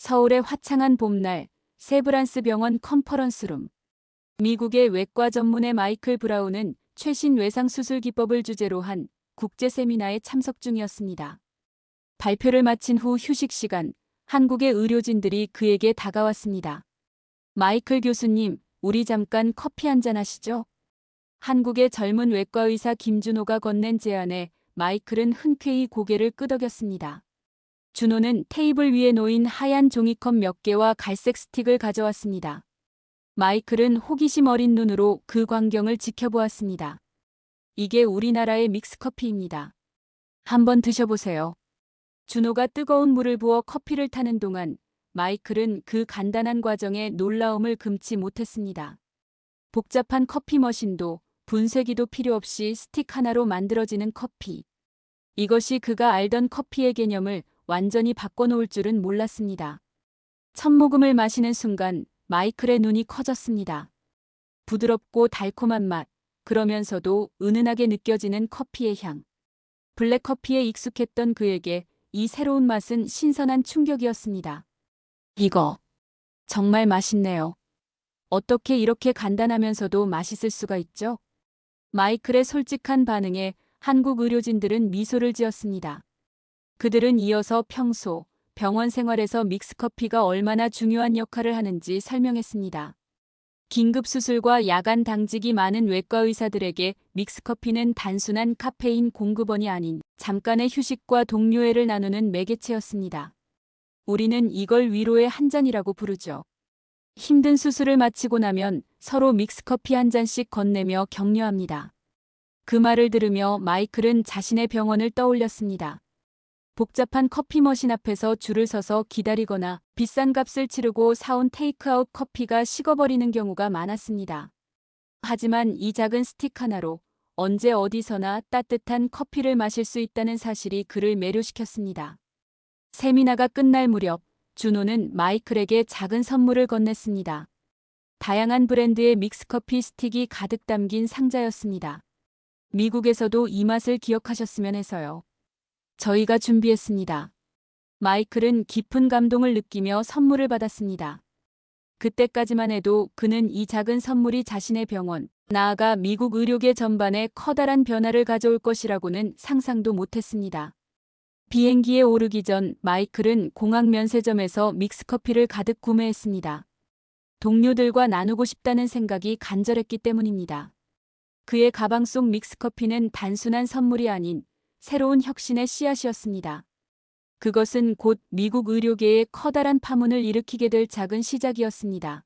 서울의 화창한 봄날, 세브란스 병원 컨퍼런스룸. 미국의 외과 전문의 마이클 브라운은 최신 외상수술 기법을 주제로 한 국제 세미나에 참석 중이었습니다. 발표를 마친 후 휴식 시간, 한국의 의료진들이 그에게 다가왔습니다. 마이클 교수님, 우리 잠깐 커피 한잔 하시죠? 한국의 젊은 외과의사 김준호가 건넨 제안에 마이클은 흔쾌히 고개를 끄덕였습니다. 준호는 테이블 위에 놓인 하얀 종이컵 몇 개와 갈색 스틱을 가져왔습니다. 마이클은 호기심 어린 눈으로 그 광경을 지켜보았습니다. 이게 우리나라의 믹스커피입니다. 한번 드셔보세요. 준호가 뜨거운 물을 부어 커피를 타는 동안 마이클은 그 간단한 과정에 놀라움을 금치 못했습니다. 복잡한 커피 머신도 분쇄기도 필요 없이 스틱 하나로 만들어지는 커피. 이것이 그가 알던 커피의 개념을 완전히 바꿔놓을 줄은 몰랐습니다. 첫 모금을 마시는 순간 마이클의 눈이 커졌습니다. 부드럽고 달콤한 맛, 그러면서도 은은하게 느껴지는 커피의 향. 블랙커피에 익숙했던 그에게 이 새로운 맛은 신선한 충격이었습니다. 이거 정말 맛있네요. 어떻게 이렇게 간단하면서도 맛있을 수가 있죠? 마이클의 솔직한 반응에 한국 의료진들은 미소를 지었습니다. 그들은 이어서 평소 병원 생활에서 믹스커피가 얼마나 중요한 역할을 하는지 설명했습니다. 긴급수술과 야간 당직이 많은 외과 의사들에게 믹스커피는 단순한 카페인 공급원이 아닌 잠깐의 휴식과 동료애를 나누는 매개체였습니다. 우리는 이걸 위로의 한 잔이라고 부르죠. 힘든 수술을 마치고 나면 서로 믹스커피 한 잔씩 건네며 격려합니다. 그 말을 들으며 마이클은 자신의 병원을 떠올렸습니다. 복잡한 커피 머신 앞에서 줄을 서서 기다리거나 비싼 값을 치르고 사온 테이크아웃 커피가 식어버리는 경우가 많았습니다. 하지만 이 작은 스틱 하나로 언제 어디서나 따뜻한 커피를 마실 수 있다는 사실이 그를 매료시켰습니다. 세미나가 끝날 무렵 준호는 마이클에게 작은 선물을 건넸습니다. 다양한 브랜드의 믹스커피 스틱이 가득 담긴 상자였습니다. 미국에서도 이 맛을 기억하셨으면 해서요. 저희가 준비했습니다. 마이클은 깊은 감동을 느끼며 선물을 받았습니다. 그때까지만 해도 그는 이 작은 선물이 자신의 병원, 나아가 미국 의료계 전반에 커다란 변화를 가져올 것이라고는 상상도 못했습니다. 비행기에 오르기 전 마이클은 공항 면세점에서 믹스커피를 가득 구매했습니다. 동료들과 나누고 싶다는 생각이 간절했기 때문입니다. 그의 가방 속 믹스커피는 단순한 선물이 아닌 새로운 혁신의 씨앗이었습니다. 그것은 곧 미국 의료계에 커다란 파문을 일으키게 될 작은 시작이었습니다.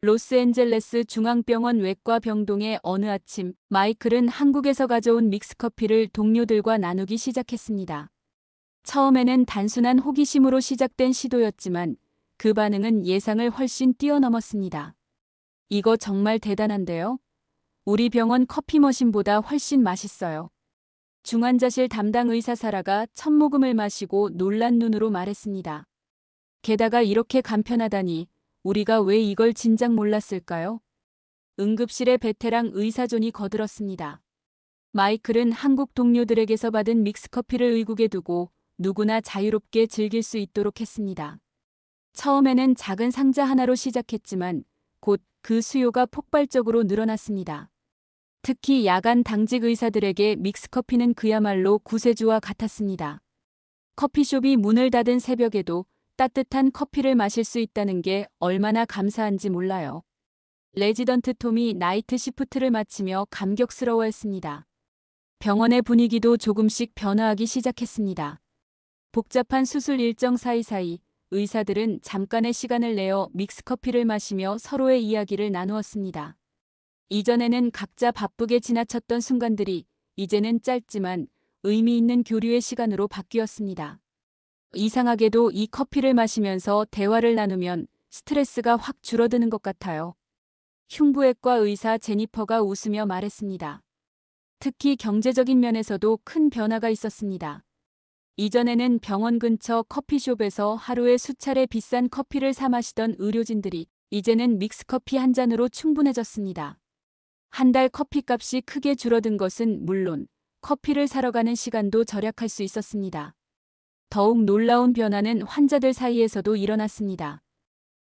로스앤젤레스 중앙병원 외과 병동의 어느 아침, 마이클은 한국에서 가져온 믹스커피를 동료들과 나누기 시작했습니다. 처음에는 단순한 호기심으로 시작된 시도였지만 그 반응은 예상을 훨씬 뛰어넘었습니다. 이거 정말 대단한데요? 우리 병원 커피 머신보다 훨씬 맛있어요. 중환자실 담당 의사 사라가 첫 모금을 마시고 놀란 눈으로 말했습니다. 게다가 이렇게 간편하다니 우리가 왜 이걸 진작 몰랐을까요? 응급실의 베테랑 의사 존이 거들었습니다. 마이클은 한국 동료들에게서 받은 믹스커피를 의국에 두고 누구나 자유롭게 즐길 수 있도록 했습니다. 처음에는 작은 상자 하나로 시작했지만 곧 그 수요가 폭발적으로 늘어났습니다. 특히 야간 당직 의사들에게 믹스커피는 그야말로 구세주와 같았습니다. 커피숍이 문을 닫은 새벽에도 따뜻한 커피를 마실 수 있다는 게 얼마나 감사한지 몰라요. 레지던트 톰이 나이트 시프트를 마치며 감격스러워했습니다. 병원의 분위기도 조금씩 변화하기 시작했습니다. 복잡한 수술 일정 사이사이 의사들은 잠깐의 시간을 내어 믹스커피를 마시며 서로의 이야기를 나누었습니다. 이전에는 각자 바쁘게 지나쳤던 순간들이 이제는 짧지만 의미 있는 교류의 시간으로 바뀌었습니다. 이상하게도 이 커피를 마시면서 대화를 나누면 스트레스가 확 줄어드는 것 같아요. 흉부외과 의사 제니퍼가 웃으며 말했습니다. 특히 경제적인 면에서도 큰 변화가 있었습니다. 이전에는 병원 근처 커피숍에서 하루에 수차례 비싼 커피를 사 마시던 의료진들이 이제는 믹스커피 한 잔으로 충분해졌습니다. 한 달 커피값이 크게 줄어든 것은 물론 커피를 사러 가는 시간도 절약할 수 있었습니다. 더욱 놀라운 변화는 환자들 사이에서도 일어났습니다.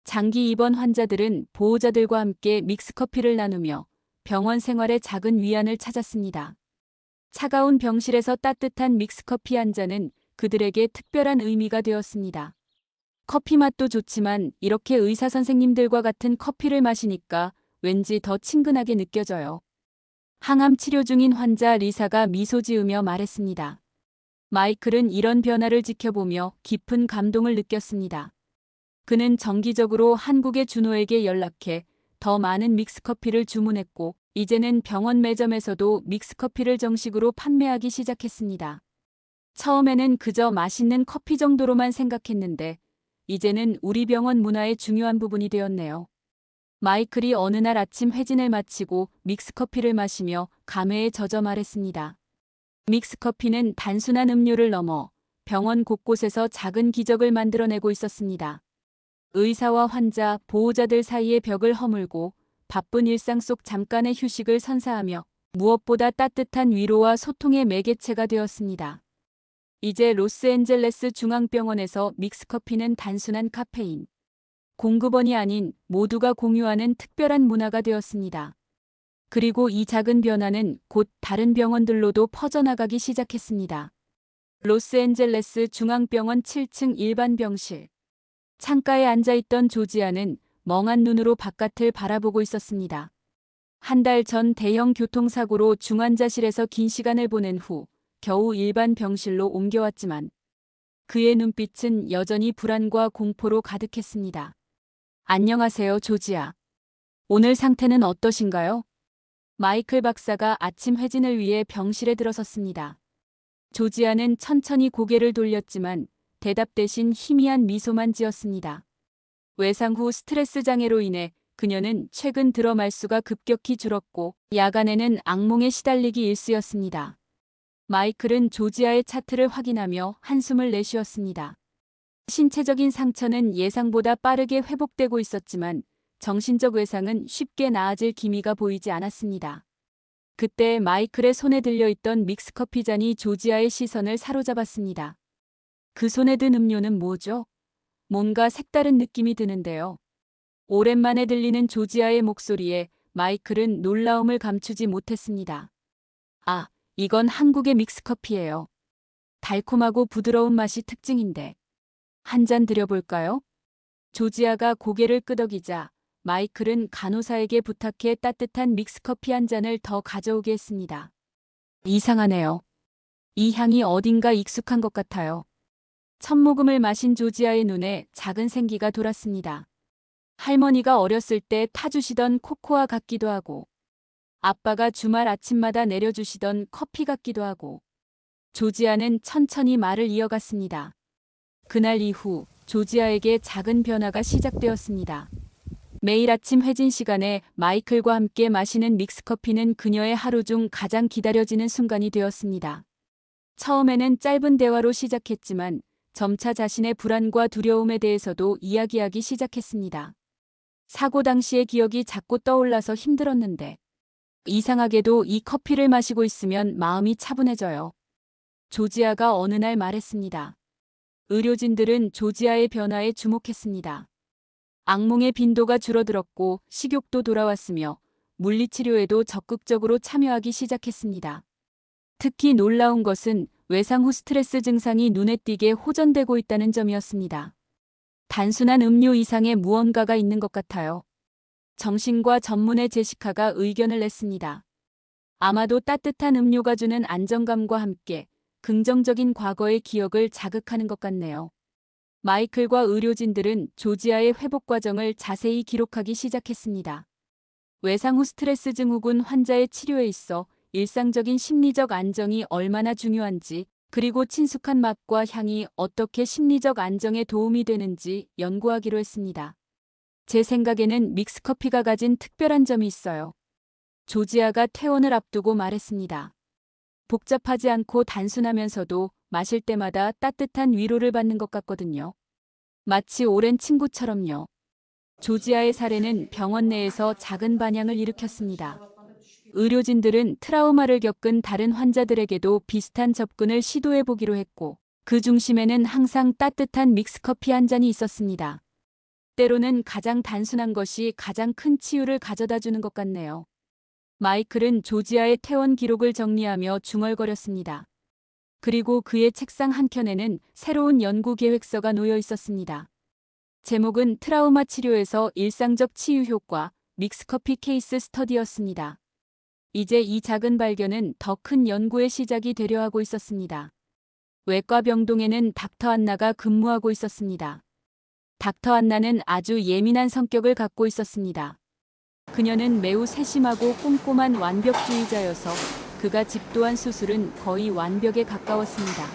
장기 입원 환자들은 보호자들과 함께 믹스커피를 나누며 병원 생활에 작은 위안을 찾았습니다. 차가운 병실에서 따뜻한 믹스커피 한 잔은 그들에게 특별한 의미가 되었습니다. 커피 맛도 좋지만 이렇게 의사 선생님들과 같은 커피를 마시니까 왠지 더 친근하게 느껴져요. 항암 치료 중인 환자 리사가 미소 지으며 말했습니다. 마이클은 이런 변화를 지켜보며 깊은 감동을 느꼈습니다. 그는 정기적으로 한국의 준호에게 연락해 더 많은 믹스커피를 주문했고 이제는 병원 매점에서도 믹스커피를 정식으로 판매하기 시작했습니다. 처음에는 그저 맛있는 커피 정도로만 생각했는데 이제는 우리 병원 문화의 중요한 부분이 되었네요. 마이클이 어느 날 아침 회진을 마치고 믹스커피를 마시며 감회에 젖어 말했습니다. 믹스커피는 단순한 음료를 넘어 병원 곳곳에서 작은 기적을 만들어내고 있었습니다. 의사와 환자, 보호자들 사이의 벽을 허물고 바쁜 일상 속 잠깐의 휴식을 선사하며 무엇보다 따뜻한 위로와 소통의 매개체가 되었습니다. 이제 로스앤젤레스 중앙병원에서 믹스커피는 단순한 카페인, 공급원이 아닌 모두가 공유하는 특별한 문화가 되었습니다. 그리고 이 작은 변화는 곧 다른 병원들로도 퍼져나가기 시작했습니다. 로스앤젤레스 중앙병원 7층 일반 병실. 창가에 앉아있던 조지아는 멍한 눈으로 바깥을 바라보고 있었습니다. 한 달 전 대형 교통사고로 중환자실에서 긴 시간을 보낸 후 겨우 일반 병실로 옮겨왔지만 그의 눈빛은 여전히 불안과 공포로 가득했습니다. 안녕하세요, 조지아. 오늘 상태는 어떠신가요? 마이클 박사가 아침 회진을 위해 병실에 들어섰습니다. 조지아는 천천히 고개를 돌렸지만 대답 대신 희미한 미소만 지었습니다. 외상 후 스트레스 장애로 인해 그녀는 최근 들어 말수가 급격히 줄었고 야간에는 악몽에 시달리기 일쑤였습니다. 마이클은 조지아의 차트를 확인하며 한숨을 내쉬었습니다. 신체적인 상처는 예상보다 빠르게 회복되고 있었지만 정신적 외상은 쉽게 나아질 기미가 보이지 않았습니다. 그때 마이클의 손에 들려있던 믹스커피 잔이 조지아의 시선을 사로잡았습니다. 그 손에 든 음료는 뭐죠? 뭔가 색다른 느낌이 드는데요. 오랜만에 들리는 조지아의 목소리에 마이클은 놀라움을 감추지 못했습니다. 아, 이건 한국의 믹스커피예요. 달콤하고 부드러운 맛이 특징인데. 한 잔 드려볼까요? 조지아가 고개를 끄덕이자 마이클은 간호사에게 부탁해 따뜻한 믹스커피 한 잔을 더 가져오게 했습니다. 이상하네요. 이 향이 어딘가 익숙한 것 같아요. 첫 모금을 마신 조지아의 눈에 작은 생기가 돌았습니다. 할머니가 어렸을 때 타주시던 코코아 같기도 하고 아빠가 주말 아침마다 내려주시던 커피 같기도 하고 조지아는 천천히 말을 이어갔습니다. 그날 이후 조지아에게 작은 변화가 시작되었습니다. 매일 아침 회진 시간에 마이클과 함께 마시는 믹스커피는 그녀의 하루 중 가장 기다려지는 순간이 되었습니다. 처음에는 짧은 대화로 시작했지만 점차 자신의 불안과 두려움에 대해서도 이야기하기 시작했습니다. 사고 당시의 기억이 자꾸 떠올라서 힘들었는데 이상하게도 이 커피를 마시고 있으면 마음이 차분해져요. 조지아가 어느 날 말했습니다. 의료진들은 조지아의 변화에 주목했습니다. 악몽의 빈도가 줄어들었고 식욕도 돌아왔으며 물리치료에도 적극적으로 참여하기 시작했습니다. 특히 놀라운 것은 외상 후 스트레스 증상이 눈에 띄게 호전되고 있다는 점이었습니다. 단순한 음료 이상의 무언가가 있는 것 같아요. 정신과 전문의 제시카가 의견을 냈습니다. 아마도 따뜻한 음료가 주는 안정감과 함께 긍정적인 과거의 기억을 자극하는 것 같네요. 마이클과 의료진들은 조지아의 회복 과정을 자세히 기록하기 시작했습니다. 외상 후 스트레스 증후군 환자의 치료에 있어 일상적인 심리적 안정이 얼마나 중요한지, 그리고 친숙한 맛과 향이 어떻게 심리적 안정에 도움이 되는지 연구하기로 했습니다. 제 생각에는 믹스커피가 가진 특별한 점이 있어요. 조지아가 퇴원을 앞두고 말했습니다. 복잡하지 않고 단순하면서도 마실 때마다 따뜻한 위로를 받는 것 같거든요. 마치 오랜 친구처럼요. 조지아의 사례는 병원 내에서 작은 반향을 일으켰습니다. 의료진들은 트라우마를 겪은 다른 환자들에게도 비슷한 접근을 시도해 보기로 했고, 그 중심에는 항상 따뜻한 믹스커피 한 잔이 있었습니다. 때로는 가장 단순한 것이 가장 큰 치유를 가져다 주는 것 같네요. 마이클은 조지아의 퇴원 기록을 정리하며 중얼거렸습니다. 그리고 그의 책상 한켠에는 새로운 연구 계획서가 놓여 있었습니다. 제목은 트라우마 치료에서 일상적 치유 효과, 믹스커피 케이스 스터디였습니다. 이제 이 작은 발견은 더 큰 연구의 시작이 되려 하고 있었습니다. 외과 병동에는 닥터 안나가 근무하고 있었습니다. 닥터 안나는 아주 예민한 성격을 갖고 있었습니다. 그녀는 매우 세심하고 꼼꼼한 완벽주의자여서 그가 집도한 수술은 거의 완벽에 가까웠습니다.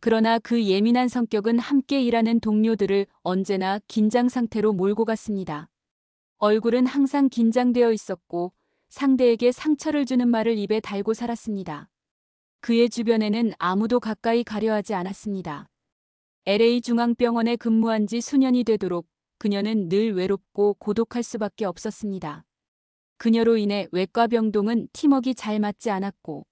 그러나 그 예민한 성격은 함께 일하는 동료들을 언제나 긴장 상태로 몰고 갔습니다. 얼굴은 항상 긴장되어 있었고 상대에게 상처를 주는 말을 입에 달고 살았습니다. 그의 주변에는 아무도 가까이 가려 하지 않았습니다. LA 중앙병원에 근무한 지 수년이 되도록 그녀는 늘 외롭고 고독할 수밖에 없었습니다. 그녀로 인해 외과 병동은 팀워크가 잘 맞지 않았고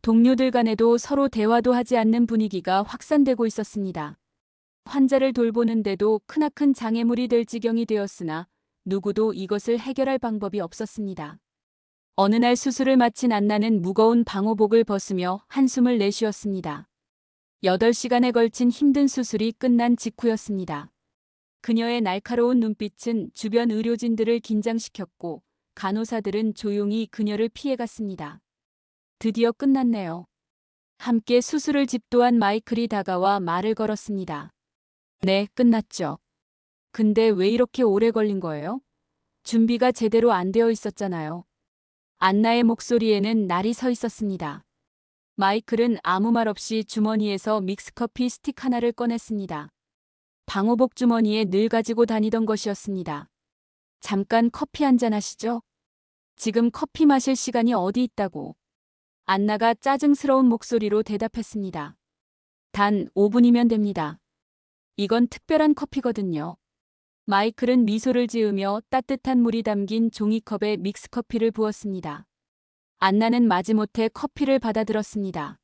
동료들 간에도 서로 대화도 하지 않는 분위기가 확산되고 있었습니다. 환자를 돌보는데도 크나큰 장애물이 될 지경이 되었으나 누구도 이것을 해결할 방법이 없었습니다. 어느 날 수술을 마친 안나는 무거운 방호복을 벗으며 한숨을 내쉬었습니다. 8시간에 걸친 힘든 수술이 끝난 직후였습니다. 그녀의 날카로운 눈빛은 주변 의료진들을 긴장시켰고 간호사들은 조용히 그녀를 피해갔습니다. 드디어 끝났네요. 함께 수술을 집도한 마이클이 다가와 말을 걸었습니다. 네, 끝났죠. 근데 왜 이렇게 오래 걸린 거예요? 준비가 제대로 안 되어 있었잖아요. 안나의 목소리에는 날이 서 있었습니다. 마이클은 아무 말 없이 주머니에서 믹스커피 스틱 하나를 꺼냈습니다. 방호복 주머니에 늘 가지고 다니던 것이었습니다. 잠깐 커피 한잔 하시죠? 지금 커피 마실 시간이 어디 있다고. 안나가 짜증스러운 목소리로 대답했습니다. 단 5분이면 됩니다. 이건 특별한 커피거든요. 마이클은 미소를 지으며 따뜻한 물이 담긴 종이컵에 믹스커피를 부었습니다. 안나는 마지못해 커피를 받아들었습니다.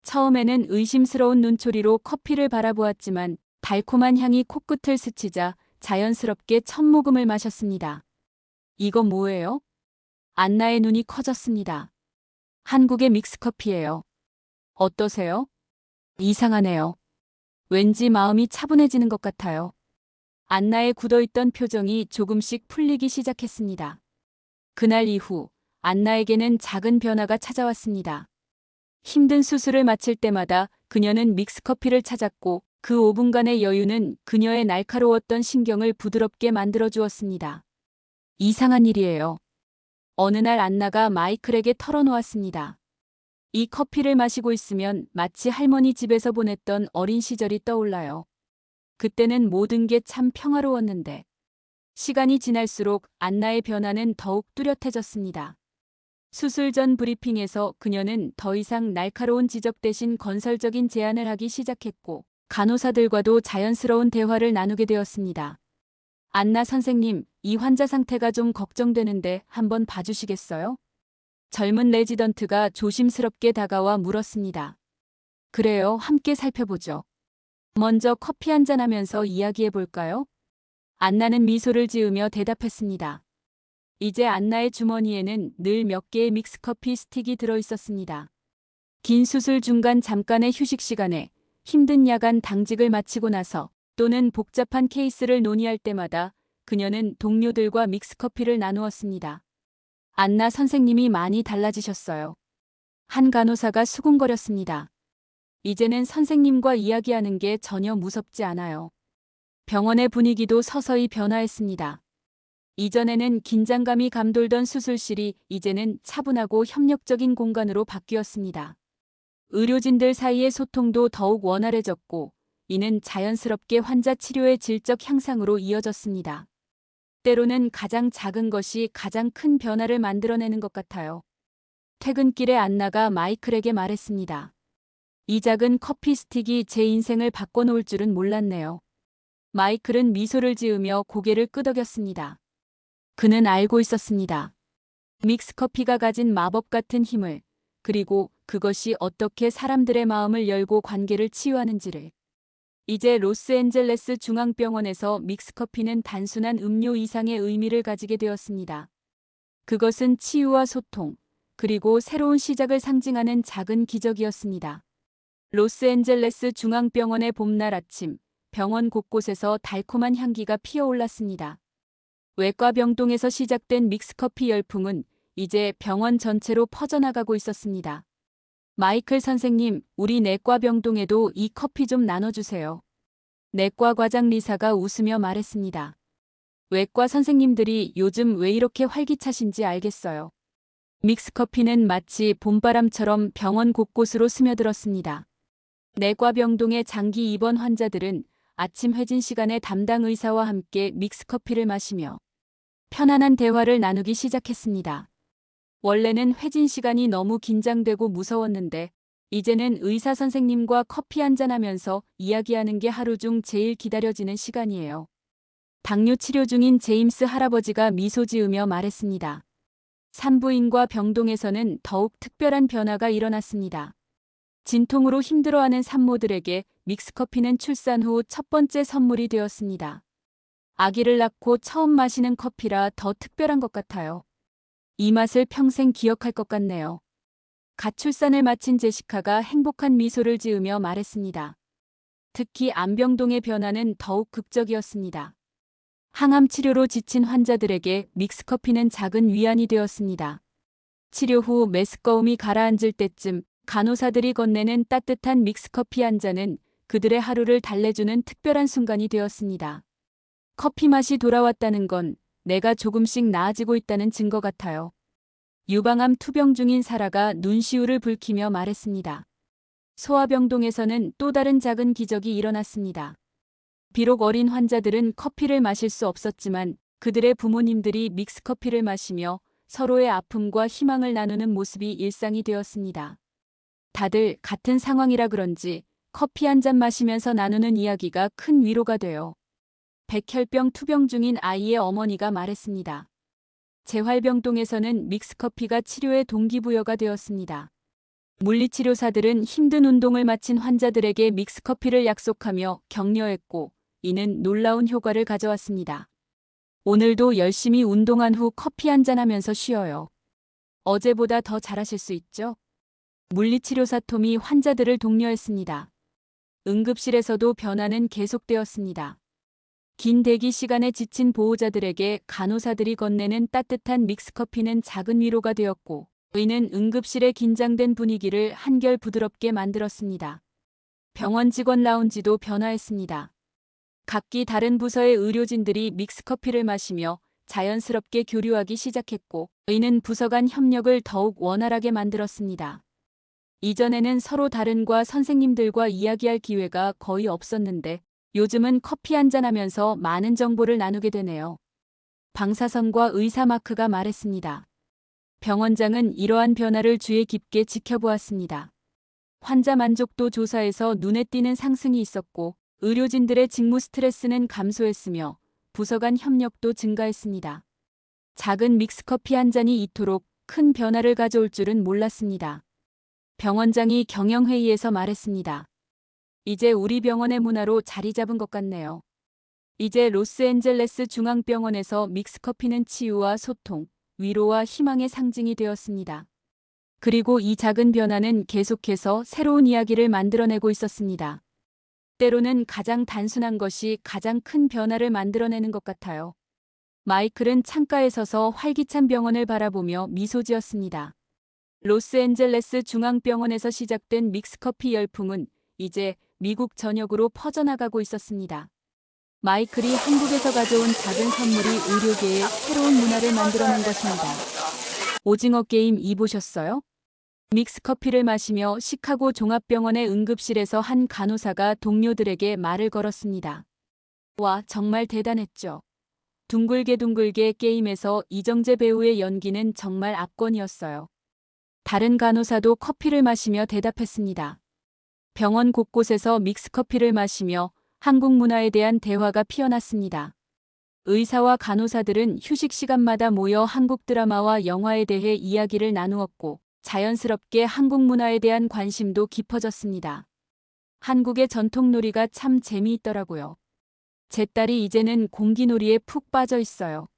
처음에는 의심스러운 눈초리로 커피를 바라보았지만 달콤한 향이 코끝을 스치자 자연스럽게 첫 모금을 마셨습니다. 이거 뭐예요? 안나의 눈이 커졌습니다. 한국의 믹스커피예요. 어떠세요? 이상하네요. 왠지 마음이 차분해지는 것 같아요. 안나의 굳어있던 표정이 조금씩 풀리기 시작했습니다. 그날 이후 안나에게는 작은 변화가 찾아왔습니다. 힘든 수술을 마칠 때마다 그녀는 믹스커피를 찾았고 그 5분간의 여유는 그녀의 날카로웠던 신경을 부드럽게 만들어 주었습니다. 이상한 일이에요. 어느 날 안나가 마이클에게 털어놓았습니다. 이 커피를 마시고 있으면 마치 할머니 집에서 보냈던 어린 시절이 떠올라요. 그때는 모든 게 참 평화로웠는데. 시간이 지날수록 안나의 변화는 더욱 뚜렷해졌습니다. 수술 전 브리핑에서 그녀는 더 이상 날카로운 지적 대신 건설적인 제안을 하기 시작했고 간호사들과도 자연스러운 대화를 나누게 되었습니다. 안나 선생님, 이 환자 상태가 좀 걱정되는데 한번 봐주시겠어요? 젊은 레지던트가 조심스럽게 다가와 물었습니다. 그래요, 함께 살펴보죠. 먼저 커피 한잔 하면서 이야기해 볼까요? 안나는 미소를 지으며 대답했습니다. 이제 안나의 주머니에는 늘 몇 개의 믹스커피 스틱이 들어 있었습니다. 긴 수술 중간 잠깐의 휴식 시간에 힘든 야간 당직을 마치고 나서 또는 복잡한 케이스를 논의할 때마다 그녀는 동료들과 믹스커피를 나누었습니다. 안나 선생님이 많이 달라지셨어요. 한 간호사가 수군거렸습니다. 이제는 선생님과 이야기하는 게 전혀 무섭지 않아요. 병원의 분위기도 서서히 변화했습니다. 이전에는 긴장감이 감돌던 수술실이 이제는 차분하고 협력적인 공간으로 바뀌었습니다. 의료진들 사이의 소통도 더욱 원활해졌고 이는 자연스럽게 환자 치료의 질적 향상으로 이어졌습니다. 때로는 가장 작은 것이 가장 큰 변화를 만들어내는 것 같아요. 퇴근길에 안나가 마이클에게 말했습니다. 이 작은 커피 스틱이 제 인생을 바꿔놓을 줄은 몰랐네요. 마이클은 미소를 지으며 고개를 끄덕였습니다. 그는 알고 있었습니다. 믹스커피가 가진 마법 같은 힘을, 그리고 그것이 어떻게 사람들의 마음을 열고 관계를 치유하는지를. 이제 로스앤젤레스 중앙병원에서 믹스커피는 단순한 음료 이상의 의미를 가지게 되었습니다. 그것은 치유와 소통, 그리고 새로운 시작을 상징하는 작은 기적이었습니다. 로스앤젤레스 중앙병원의 봄날 아침, 병원 곳곳에서 달콤한 향기가 피어올랐습니다. 외과 병동에서 시작된 믹스커피 열풍은 이제 병원 전체로 퍼져나가고 있었습니다. 마이클 선생님, 우리 내과 병동에도 이 커피 좀 나눠주세요. 내과 과장 리사가 웃으며 말했습니다. 외과 선생님들이 요즘 왜 이렇게 활기차신지 알겠어요. 믹스커피는 마치 봄바람처럼 병원 곳곳으로 스며들었습니다. 내과 병동의 장기 입원 환자들은 아침 회진 시간에 담당 의사와 함께 믹스커피를 마시며 편안한 대화를 나누기 시작했습니다. 원래는 회진 시간이 너무 긴장되고 무서웠는데 이제는 의사 선생님과 커피 한잔하면서 이야기하는 게 하루 중 제일 기다려지는 시간이에요. 당뇨 치료 중인 제임스 할아버지가 미소 지으며 말했습니다. 산부인과 병동에서는 더욱 특별한 변화가 일어났습니다. 진통으로 힘들어하는 산모들에게 믹스커피는 출산 후 첫 번째 선물이 되었습니다. 아기를 낳고 처음 마시는 커피라 더 특별한 것 같아요. 이 맛을 평생 기억할 것 같네요. 갓 출산을 마친 제시카가 행복한 미소를 지으며 말했습니다. 특히 안병동의 변화는 더욱 극적이었습니다. 항암 치료로 지친 환자들에게 믹스커피는 작은 위안이 되었습니다. 치료 후 메스꺼움이 가라앉을 때쯤 간호사들이 건네는 따뜻한 믹스커피 한 잔은 그들의 하루를 달래주는 특별한 순간이 되었습니다. 커피 맛이 돌아왔다는 건 내가 조금씩 나아지고 있다는 증거 같아요. 유방암 투병 중인 사라가 눈시울을 붉히며 말했습니다. 소아병동에서는 또 다른 작은 기적이 일어났습니다. 비록 어린 환자들은 커피를 마실 수 없었지만 그들의 부모님들이 믹스커피를 마시며 서로의 아픔과 희망을 나누는 모습이 일상이 되었습니다. 다들 같은 상황이라 그런지 커피 한 잔 마시면서 나누는 이야기가 큰 위로가 돼요. 백혈병 투병 중인 아이의 어머니가 말했습니다. 재활병동에서는 믹스커피가 치료의 동기부여가 되었습니다. 물리치료사들은 힘든 운동을 마친 환자들에게 믹스커피를 약속하며 격려했고 이는 놀라운 효과를 가져왔습니다. 오늘도 열심히 운동한 후 커피 한잔 하면서 쉬어요. 어제보다 더 잘하실 수 있죠? 물리치료사 톰이 환자들을 독려했습니다. 응급실에서도 변화는 계속되었습니다. 긴 대기 시간에 지친 보호자들에게 간호사들이 건네는 따뜻한 믹스커피는 작은 위로가 되었고 이는 응급실의 긴장된 분위기를 한결 부드럽게 만들었습니다. 병원 직원 라운지도 변화했습니다. 각기 다른 부서의 의료진들이 믹스커피를 마시며 자연스럽게 교류하기 시작했고 이는 부서 간 협력을 더욱 원활하게 만들었습니다. 이전에는 서로 다른과 선생님들과 이야기할 기회가 거의 없었는데 요즘은 커피 한잔하면서 많은 정보를 나누게 되네요. 방사선과 의사 마크가 말했습니다. 병원장은 이러한 변화를 주의 깊게 지켜보았습니다. 환자 만족도 조사에서 눈에 띄는 상승이 있었고 의료진들의 직무 스트레스는 감소했으며 부서 간 협력도 증가했습니다. 작은 믹스커피 한 잔이 이토록 큰 변화를 가져올 줄은 몰랐습니다. 병원장이 경영회의에서 말했습니다. 이제 우리 병원의 문화로 자리 잡은 것 같네요. 이제 로스앤젤레스 중앙병원에서 믹스커피는 치유와 소통, 위로와 희망의 상징이 되었습니다. 그리고 이 작은 변화는 계속해서 새로운 이야기를 만들어내고 있었습니다. 때로는 가장 단순한 것이 가장 큰 변화를 만들어내는 것 같아요. 마이클은 창가에 서서 활기찬 병원을 바라보며 미소 지었습니다. 로스앤젤레스 중앙병원에서 시작된 믹스커피 열풍은 이제 미국 전역으로 퍼져나가고 있었습니다. 마이클이 한국에서 가져온 작은 선물이 의료계에 새로운 문화를 만들어낸 것입니다. 오징어 게임 2 보셨어요? 믹스커피를 마시며 시카고 종합병원의 응급실에서 한 간호사가 동료들에게 말을 걸었습니다. 와, 정말 대단했죠. 둥글게 게임에서 이정재 배우의 연기는 정말 압권이었어요. 다른 간호사도 커피를 마시며 대답했습니다. 병원 곳곳에서 믹스커피를 마시며 한국 문화에 대한 대화가 피어났습니다. 의사와 간호사들은 휴식 시간마다 모여 한국 드라마와 영화에 대해 이야기를 나누었고 자연스럽게 한국 문화에 대한 관심도 깊어졌습니다. 한국의 전통놀이가 참 재미있더라고요. 제 딸이 이제는 공기놀이에 푹 빠져 있어요.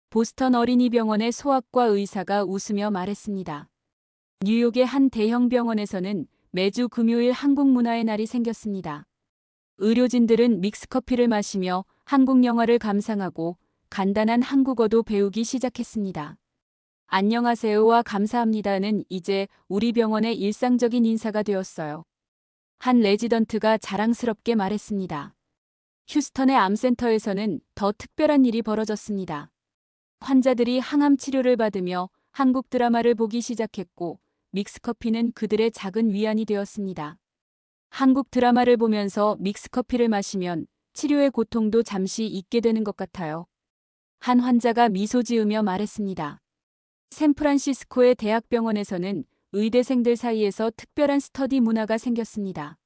보스턴 어린이병원의 소아과 의사가 웃으며 말했습니다. 뉴욕의 한 대형 병원에서는 매주 금요일 한국 문화의 날이 생겼습니다. 의료진들은 믹스커피를 마시며 한국 영화를 감상하고 간단한 한국어도 배우기 시작했습니다. 안녕하세요와 감사합니다는 이제 우리 병원의 일상적인 인사가 되었어요. 한 레지던트가 자랑스럽게 말했습니다. 휴스턴의 암센터에서는 더 특별한 일이 벌어졌습니다. 환자들이 항암 치료를 받으며 한국 드라마를 보기 시작했고 믹스커피는 그들의 작은 위안이 되었습니다. 한국 드라마를 보면서 믹스커피를 마시면 치료의 고통도 잠시 잊게 되는 것 같아요. 한 환자가 미소 지으며 말했습니다. 샌프란시스코의 대학병원에서는 의대생들 사이에서 특별한 스터디 문화가 생겼습니다.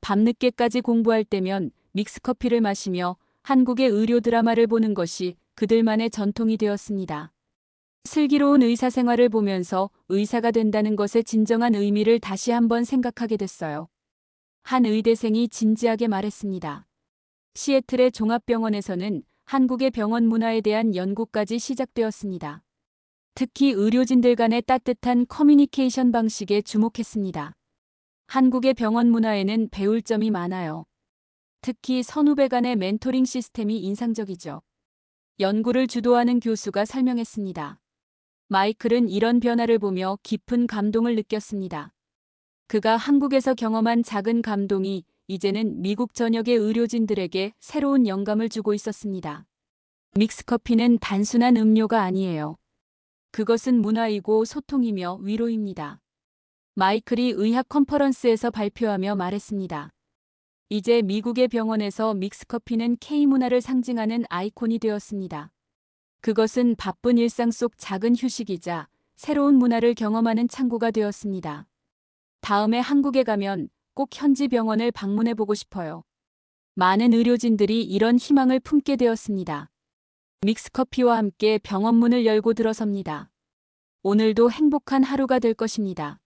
밤늦게까지 공부할 때면 믹스커피를 마시며 한국의 의료 드라마를 보는 것이 그들만의 전통이 되었습니다. 슬기로운 의사 생활을 보면서 의사가 된다는 것의 진정한 의미를 다시 한번 생각하게 됐어요. 한 의대생이 진지하게 말했습니다. 시애틀의 종합병원에서는 한국의 병원 문화에 대한 연구까지 시작되었습니다. 특히 의료진들 간의 따뜻한 커뮤니케이션 방식에 주목했습니다. 한국의 병원 문화에는 배울 점이 많아요. 특히 선후배 간의 멘토링 시스템이 인상적이죠. 연구를 주도하는 교수가 설명했습니다. 마이클은 이런 변화를 보며 깊은 감동을 느꼈습니다. 그가 한국에서 경험한 작은 감동이 이제는 미국 전역의 의료진들에게 새로운 영감을 주고 있었습니다. 믹스커피는 단순한 음료가 아니에요. 그것은 문화이고 소통이며 위로입니다. 마이클이 의학 컨퍼런스에서 발표하며 말했습니다. 이제 미국의 병원에서 믹스커피는 K문화를 상징하는 아이콘이 되었습니다. 그것은 바쁜 일상 속 작은 휴식이자 새로운 문화를 경험하는 창구가 되었습니다. 다음에 한국에 가면 꼭 현지 병원을 방문해 보고 싶어요. 많은 의료진들이 이런 희망을 품게 되었습니다. 믹스커피와 함께 병원 문을 열고 들어섭니다. 오늘도 행복한 하루가 될 것입니다.